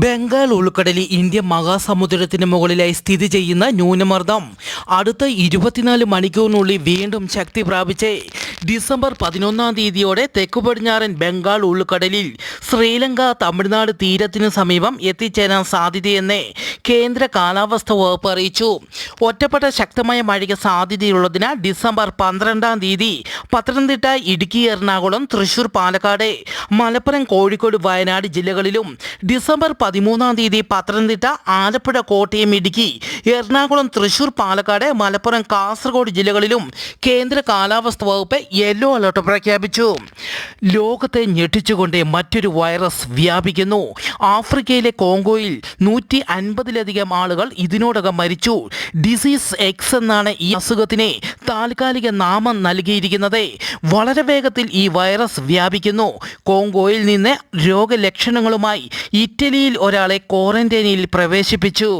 ബംഗാൾ ഉൾക്കടലിൽ ഇന്ത്യൻ മഹാസമുദ്രത്തിന് മുകളിലായി സ്ഥിതി ചെയ്യുന്ന ന്യൂനമർദ്ദം അടുത്ത 24 മണിക്കൂറിനുള്ളിൽ വീണ്ടും ശക്തി പ്രാപിച്ച് ഡിസംബർ 11-ാം തീയതിയോടെ തെക്കു പടിഞ്ഞാറൻ ബംഗാൾ ഉൾക്കടലിൽ ശ്രീലങ്ക തമിഴ്നാട് തീരത്തിനു സമീപം എത്തിച്ചേരാൻ സാധ്യതയെന്ന് കേന്ദ്ര കാലാവസ്ഥാ വകുപ്പ് അറിയിച്ചു. ഒറ്റപ്പെട്ട ശക്തമായ മഴയ്ക്ക് സാധ്യതയുള്ളതിനാൽ ഡിസംബർ 12-ാം തീയതി പത്തനംതിട്ട, ഇടുക്കി, എറണാകുളം, തൃശൂർ, പാലക്കാട്, മലപ്പുറം, കോഴിക്കോട്, വയനാട് ജില്ലകളിലും ഡിസംബർ 13-ാം തീയതി പത്തനംതിട്ട, ആലപ്പുഴ, കോട്ടയം, ഇടുക്കി, എറണാകുളം, തൃശൂർ, പാലക്കാട്, മലപ്പുറം, കാസർഗോഡ് ജില്ലകളിലും കേന്ദ്ര കാലാവസ്ഥാ വകുപ്പ് യെല്ലോ അലർട്ട് പ്രഖ്യാപിച്ചു. ലോകത്തെ ഞെട്ടിച്ചുകൊണ്ട് മറ്റൊരു വൈറസ് വ്യാപിക്കുന്നു. ആഫ്രിക്കയിലെ കോങ്കോയിൽ 150-ലധികം ആളുകൾ ഇതിനോടകം മരിച്ചു. ഡിസീസ് എക്സ് എന്നാണ് ഈ അസുഖത്തിന് താൽക്കാലിക നാമം നൽകിയിരിക്കുന്നത്. വളരെ വേഗത്തിൽ ഈ വൈറസ് വ്യാപിക്കുന്നു. കോങ്കോയിൽ നിന്ന് രോഗലക്ഷണങ്ങളുമായി ഇറ്റലിയിൽ ഒരാളെ ക്വാറന്റൈനിൽ പ്രവേശിപ്പിച്ചു.